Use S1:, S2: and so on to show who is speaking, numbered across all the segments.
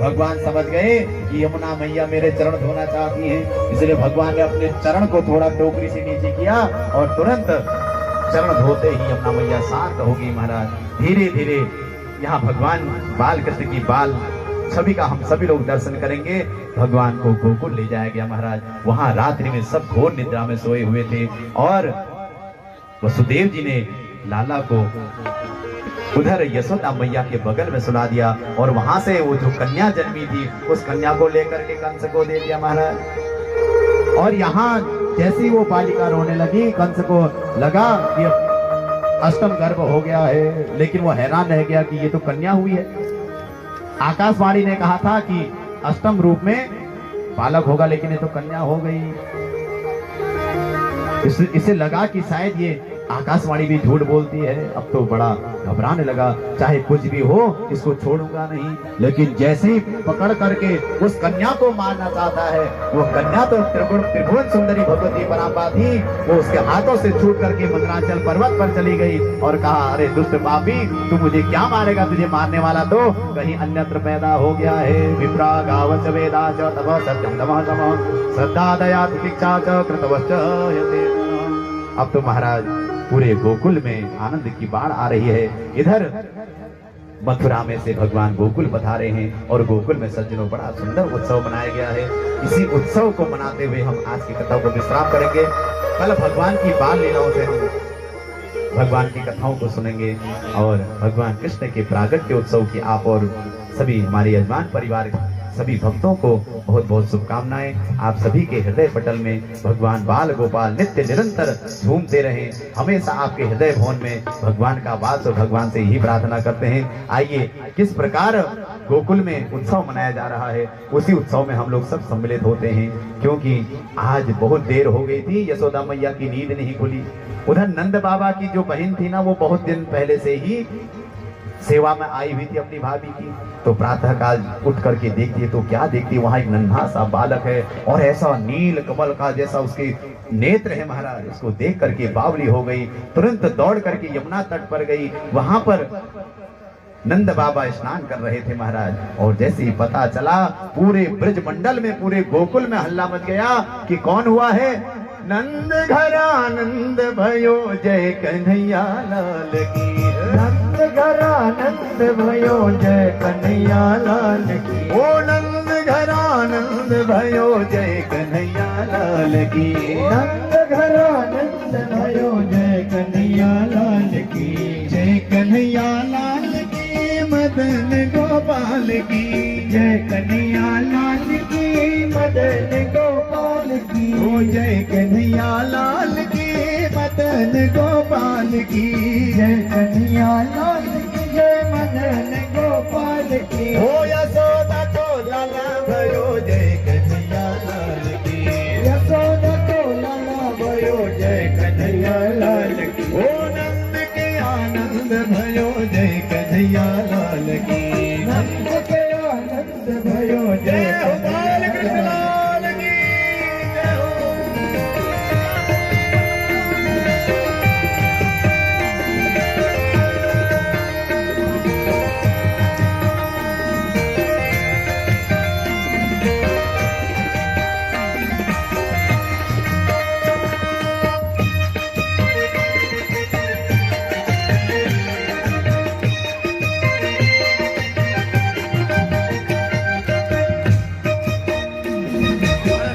S1: भगवान समझ गए कि यमुना मैया मेरे चरण धोना चाहती हैं, इसलिए भगवान ने अपने चरण को थोड़ा टोकरी से नीचे किया और तुरंत चरण धोते ही यमुना मैया शांत हो गई। महाराज धीरे धीरे यहाँ भगवान बाल कृष्ण की बाल छवि का हम सभी लोग दर्शन करेंगे। भगवान को गोकुल ले जाया गया महाराज। वहां रात्रि में सब घोर निद्रा में सोए हुए थे और वसुदेव जी ने लाला को उधर यशोदा मैया के बगल में सुला दिया और वहां से वो जो कन्या जन्मी थी उस कन्या को लेकर के कंस को दे दिया महाराज। और यहाँ जैसी वो बालिका रोने लगी, कंस को लगा कि अष्टम गर्भ हो गया है, लेकिन वो हैरान रह गया कि ये तो कन्या हुई है। आकाशवाणी ने कहा था कि अष्टम रूप में बालक होगा, लेकिन ये तो कन्या हो गई। इसे लगा कि शायद ये आकाशवाणी भी झूठ बोलती है। अब तो बड़ा घबराने लगा, चाहे कुछ भी हो इसको छोड़ूंगा नहीं। लेकिन जैसे ही पकड़ करके उस कन्या को मारना चाहता है, वो कन्या तो त्रिभुवन सुंदरी भगवती परांबा थी, वो उसके हाथों से छूट करके मंदराचल पर्वत पर चली गई और कहा, अरे दुष्ट पापी, तू मुझे क्या मारेगा? तुझे मारने वाला तो कहीं अन्यत्र पैदा हो गया है। विप्रा गावच वेदा च तव सत्यम तमः समः श्रद्धा दया तितिक्षा च कृतवश्च यते। अब तो महाराज पूरे गोकुल में आनंद की बाढ़ आ रही है। इधर मथुरा में से भगवान गोकुल पधारे हैं और गोकुल में सज्जनों बड़ा सुंदर उत्सव मनाया गया है। इसी उत्सव को मनाते हुए हम आज की कथा को विश्राम करेंगे। कल भगवान की बाल लीलाओं से हम भगवान की कथाओं को सुनेंगे और भगवान कृष्ण के प्रागट्य उत्सव की आप और सभी हमारे यजमान परिवार सभी भक्तों को बहुत बहुत शुभकामनाएं। आप सभी के हृदय पटल में भगवान बाल गोपाल नित्य निरंतर झूमते रहें। हमेशा आपके हृदय भवन में भगवान का वास और भगवान से ही प्रार्थना करते हैं। आइए किस प्रकार गोकुल में उत्सव मनाया जा रहा है, उसी उत्सव में हम लोग सब सम्मिलित होते हैं। क्योंकि आज बहुत देर हो गई थी, यशोदा मैया की नींद नहीं खुली। उधर नंद बाबा की जो बहन थी ना, वो बहुत दिन पहले से ही सेवा में आई हुई थी अपनी भाभी की। तो प्रातः काल उठ करके देखती है तो क्या देखती है, वहां एक नन्हा सा बालक है और ऐसा नील कमल का जैसा उसके नेत्र है महाराज। उसको देख करके बावली हो गई, तुरंत दौड़ करके यमुना तट पर गई। वहां पर नंद बाबा स्नान कर रहे थे महाराज। और जैसे ही पता चला, पूरे ब्रज मंडल में, पूरे गोकुल में हल्ला मच गया कि कौन हुआ है। नंद घर आनंद भयो जय कन्हैया लाल की। नंद घर आनंद भयो जय कन्हैया लाल की। ओ नंद घर आनंद भयो जय कन्हैया लाल की। नंद घर आनंद भयो जय कन्हैया लाल की। जय कन्हैया लाल की मदन गोपाल की। जय कन्हैया लाल की मदन गोपाल की। ओ जय कन्हैया लाल की मदन गोपाल की। जय कन्हैया लाल की जय मदन गोपाल की। ओ यशोदा को लाला भयो जय कन्हैया लाल की। यशोदा को लाला भयो जय कन्हैया लाल की। ओ नंद के आनंद भयो जय कन्हैया लाल की। नंद के आनंद भयो जय बाल कृष्ण लाल की।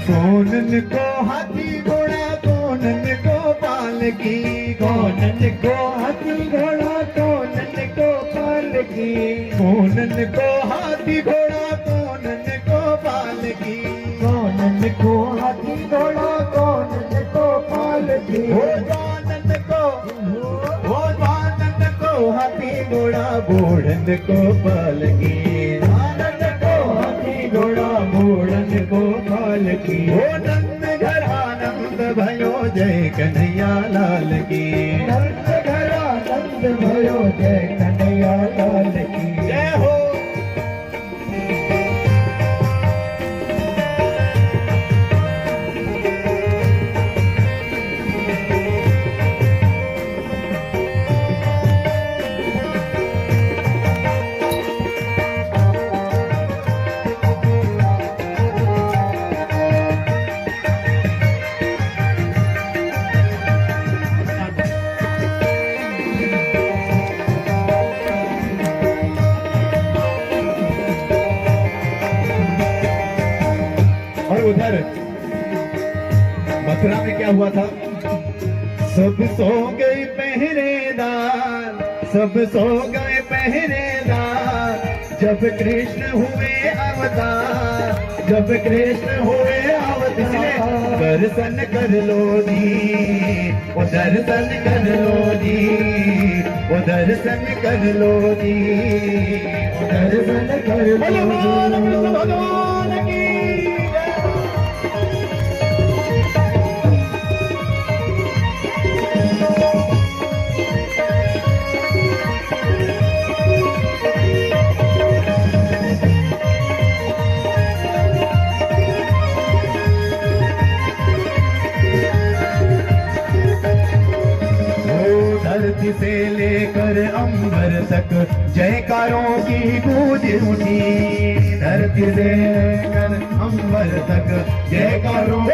S1: गोनन को हाथी घोड़ा गोनन गोपाल की। गोनन को हाथी घोड़ा गोनन गोपाल की। गोनन को हाथी घोड़ा गोनन गोपाल की। गोनन को हाथी घोड़ा गोनन गोपाल की। हो गोनन को हाथी घोड़ा गोनन गोपाल की। गोनन को हाथी घोड़ा गोनन गोपाल की। ओ नंद घर आनंद भयो जय कन्हैया लाल की। नंद घर आनंद भयो जय कन्हैया लाल की। जय हो। उधर मथुरा में क्या हुआ था? सब सो गए पहरेदार, सब सो गए पहरेदार, जब कृष्ण हुए अवतार, जब कृष्ण हुए अवतार। दर्शन कर लो जी, ओ दर्शन कर लो जी, ओ दर्शन कर लो जी, ओ दर्शन कर लो जी। भगवान की से लेकर अंबर तक जयकारों की गूंज उठी, धरती से लेकर अंबर तक जयकारों की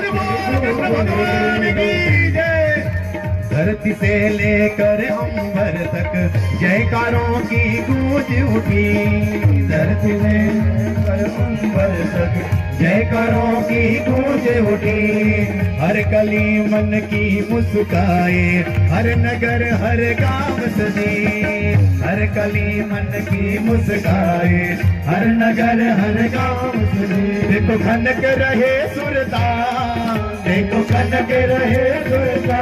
S1: जय, धरती से लेकर अंबर तक जयकारों की गूंज उठी, धरती से लेकर अंबर तक जयकारों की गूंज उठी। हर कली मन की मुस्काए, हर नगर हर गांव सजे, हर कली मन की मुस्काए, हर नगर हर गांव सजे। देखो खनक रहे सुरता, देखो खनक रहे सुरता,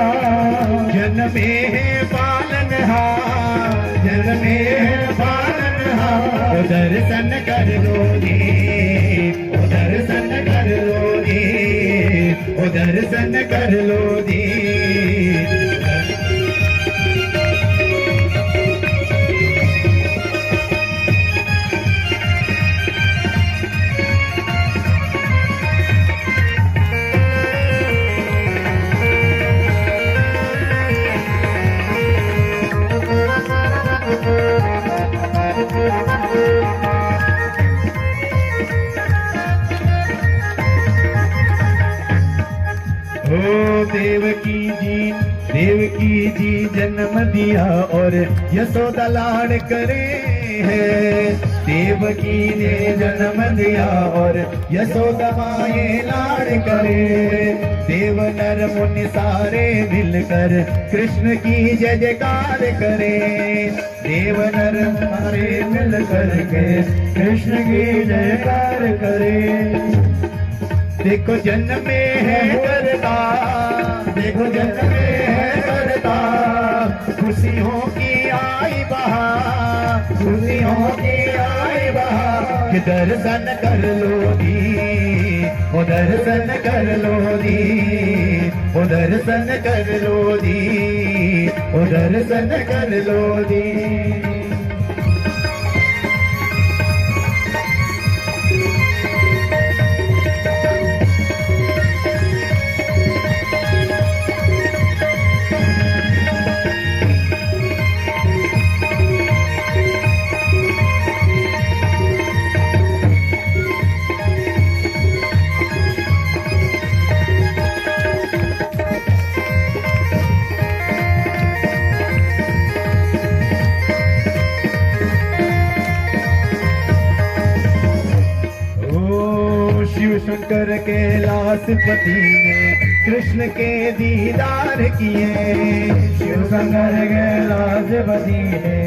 S1: जन्मे है पालनहार, जन्मे है पालनहार। दर्शन कर लो जी, दर्शन कर लो जी, ओ दर्शन कर लो जी। देवकी जी जन्म दिया और यशोदा लाड़ करे है, देवकी ने जन्म दिया और यशोदा माए लाड़ करे। देव नर मुनि सारे मिलकर कृष्ण की जय जयकार करे, देव नर सारे मिलकर के कृष्ण की जयकार करे। देखो जन्मे है करता, देखो जन्मे है करता, खुशियों की आई बहार, खुशियों की आई बहार। कि दर्शन कर लो जी, ओ दर्शन कर लो जी, ओ दर्शन कर लो जी, ओ दर्शन कर लो जी। शंकर कैलाशपति ने कृष्ण के दीदार किए, शिव शंकर कैलाशपति ने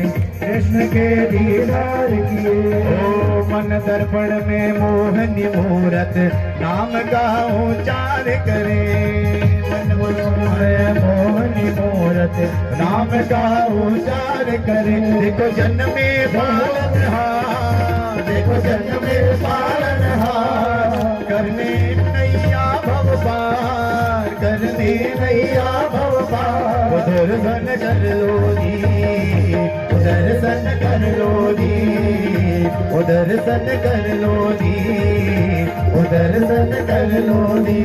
S1: कृष्ण के दीदार किए। ओ मन दर्पण में मोहनी मूरत नाम का उच्चार करे, मन में मोहनी मूरत नाम का उच्चार करे। देखो जन्मे पालनहार, देखो जन्मे पालनहार, करने नैया भव पार, करने नैया भव पार। दर्शन कर लो जी, दर्शन कर लो जी, ओ दर्शन कर लो जी, ओ दर्शन कर लो जी।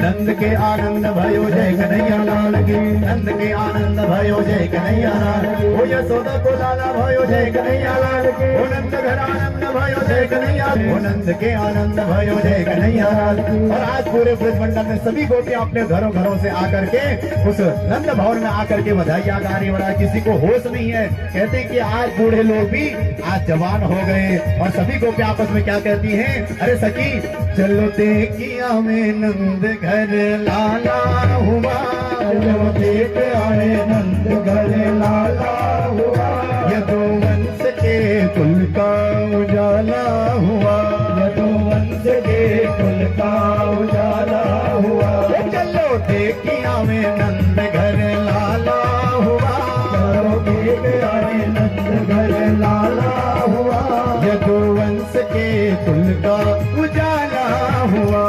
S1: नंद के आनंद भयो जय कन्हैया लाल की, नंद के आनंद भयो जय कन्हैया लाल की। ओ यशोदा को लाला भयो जय कन्हैया लाल की, ओ नंद घर आनंद भयो जय कन्हैया, ओ नंद के आनंद भयो जय कन्हैया लाल की। और आज पूरे ब्रज मंडल में सभी गोपियां अपने घरों घरों से आकर के उस नंद भवन में आकर के बधाइयां गा रही। बड़ा किसी को होश नहीं है, कहते कि आज बूढ़े लोग भी आज जवान हो गए और सभी गोपियां आपस में क्या कहती हैं, अरे सखी चलो देखिया में नंद घर लाला हुआ,
S2: चलो देख आए नंद घर लाला हुआ,
S1: यदुवंश के कुल का उजाला हुआ,
S2: यदुवंश के कुल का उजाला हुआ।
S1: चलो देखिया में नंद घर लाला हुआ,
S2: चलो देख आए नंद घर लाला हुआ,
S1: यदुवंश के कुल का उजाला हुआ,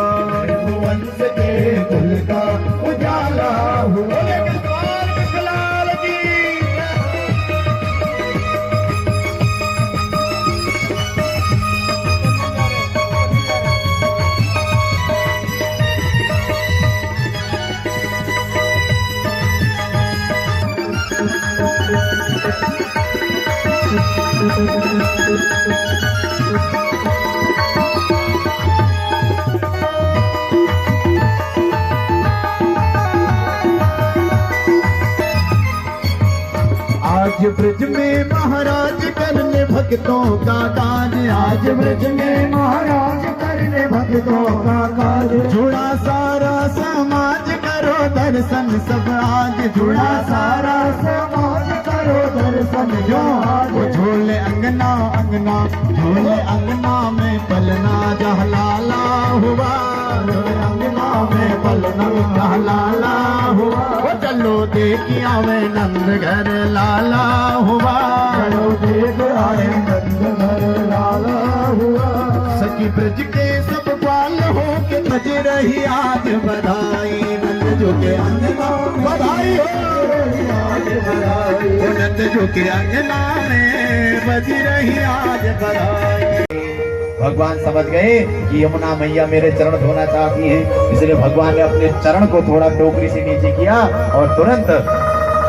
S2: यदुवंश के कुल का उजाला हुआ।
S1: आज ब्रज में महाराज करने भक्तों का काज,
S2: आज ब्रज में महाराज करने भक्तों का काज,
S1: जुड़ा सारा समाज करो दर्शन सब आज,
S2: जुड़ा सारा समाज करो दर्शन जो आज।
S1: झोले अंगना अंगना, झोले अंगना में पलना जहलाला हुआ,
S2: झोले अंगना में पलना
S1: जहलाला हुआ। वो चलो देखिया में नंद घर लाला हुआ,
S2: चलो देख आए नंद घर लाला हुआ।
S1: सखी ब्रज के सब बाल हो के बज रही आज बधाई, नंद जो के अंगना बधाई हो
S2: आज बधाई,
S1: नंद जो के अंगना में बज रही आज बधाई। भगवान समझ गए कि यमुना मैया मेरे चरण धोना चाहती हैं, इसलिए भगवान ने अपने चरण को थोड़ा टोकरी से नीचे किया और तुरंत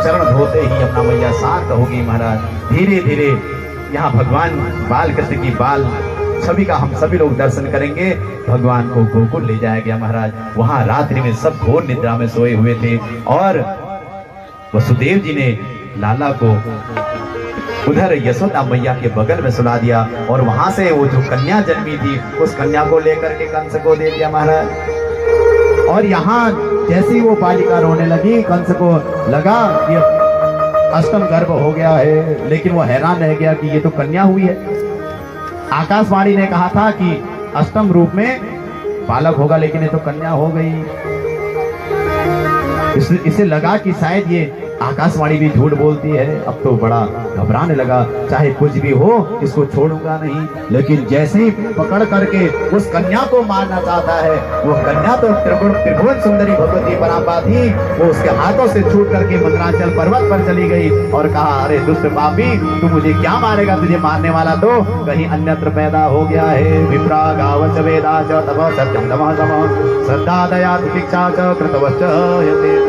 S1: चरण धोते ही यमुना मैया शांत हो गई। महाराज धीरे धीरे यहाँ भगवान बाल कृष्ण की बाल छवि का हम सभी लोग दर्शन करेंगे। भगवान को गोकुल ले जाया गया महाराज, वहां रात्रि में सब घोर निद्रा में सोए हुए थे और वसुदेव जी ने लाला को उधर यशोदा मैया के बगल में सुला दिया और वहां से वो जो कन्या जन्मी थी उस कन्या को लेकर के कंस को दे दिया महाराज। और यहाँ जैसे ही वो बालिका रोने लगी, कंस को लगा कि अष्टम गर्भ हो गया है, लेकिन वो हैरान रह गया कि ये तो कन्या हुई है। आकाशवाणी ने कहा था कि अष्टम रूप में बालक होगा, लेकिन ये तो कन्या हो गई। इसे लगा कि शायद ये आकाशवाणी भी झूठ बोलती है। अब तो बड़ा घबराने लगा, चाहे कुछ भी हो इसको छोड़ूंगा नहीं। लेकिन जैसे ही पकड़ करके उस कन्या को मारना चाहता है, वो कन्या तो त्रिभुवन सुंदरी भगवती परांबा थी, वो उसके हाथों से छूट करके मंदराचल पर्वत पर चली गई और कहा, अरे दुष्ट पापी, तू मुझे क्या मारेगा? तुझे मारने वाला तो कहीं अन्यत्र पैदा हो गया है। विप्रा गावच वेदा च तव सत्यम तमः समः श्रद्धा दया तितिक्षा च कृतवश्च यते।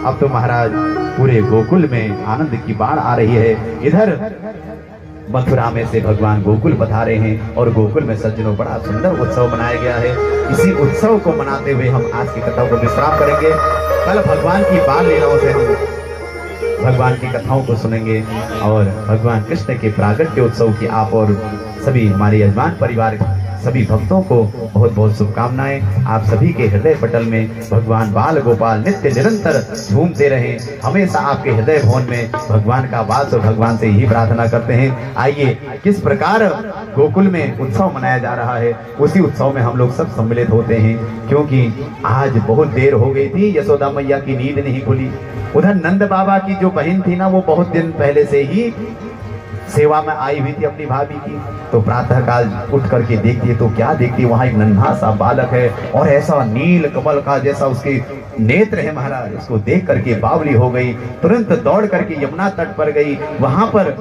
S1: अब तो महाराज पूरे गोकुल में आनंद की बाढ़ आ रही है। इधर मथुरा में से भगवान गोकुल पधारे हैं और गोकुल में सज्जनों बड़ा सुंदर उत्सव मनाया गया है। इसी उत्सव को मनाते हुए हम आज की कथा को विश्राम करेंगे। कल भगवान की बाल लीलाओं से हम भगवान की कथाओं को सुनेंगे और भगवान कृष्ण के प्रागट्य उत्सव की आप और सभी हमारे यजमान परिवार सभी भक्तों को बहुत बहुत शुभकामनाएं। आप सभी के हृदय पटल में भगवान बाल गोपाल नित्य निरंतर झूमते रहें। हमेशा आपके हृदय भवन में भगवान का वास और भगवान से ही प्रार्थना करते हैं। आइए किस प्रकार गोकुल में उत्सव मनाया जा रहा है, उसी उत्सव में हम लोग सब सम्मिलित होते हैं, क्योंकि आज बहुत देर हो गई थी, यशोदा मैया की नींद नहीं खुली। उधर नंद बाबा की जो बहन थी ना, वो बहुत दिन पहले से ही सेवा में आई हुई थी अपनी भाभी की। तो प्रातः काल उठ करके देखती है तो क्या देखती है, वहां एक नन्हा सा बालक है और ऐसा नील कमल का जैसा उसके नेत्र है महाराज। उसको देख करके बावली हो गई, तुरंत दौड़ करके यमुना तट पर गई। वहां पर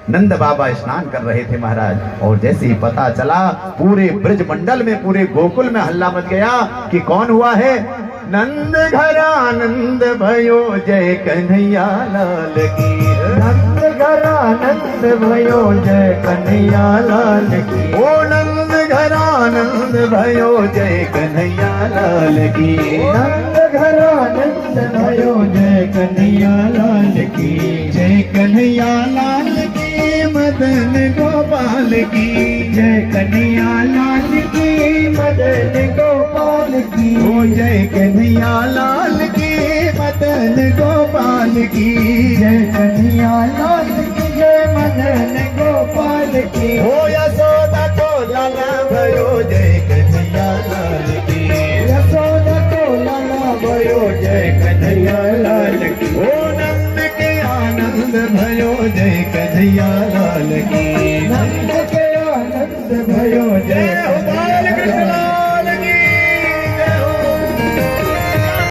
S1: नंद बाबा स्नान कर रहे थे महाराज, और जैसे ही पता चला पूरे ब्रज मंडल में, पूरे गोकुल में हल्ला मच गया कि कौन हुआ है। नंद घर आनंद भयो जय कन्हैया लाल की,
S2: नंद घर आनंद भयो जय कन्हैया लाल की।
S1: ओ नंद घर आनंद भयो जय कन्हैया लाल की,
S2: नंद घर आनंद भयो जय कन्हैया लाल की।
S1: जय कन्हैया लाल की, मदन गोपाल की
S2: जय कन्हैया लाल की मदन गोपाल की
S1: ओ जय कन्हैया लाल की मदन गोपाल की
S2: जय कन्हैया लाल की जय मदन गोपाल की
S1: ओ यशोदा को लाला भयो जय कन्हैया लाल की
S2: यशोदा को लाला भयो जय कन्हैया लाल की
S1: ओ नंद के आनंद भयो जय कन्हैया लाल की
S2: नंद के आनंद भयो जय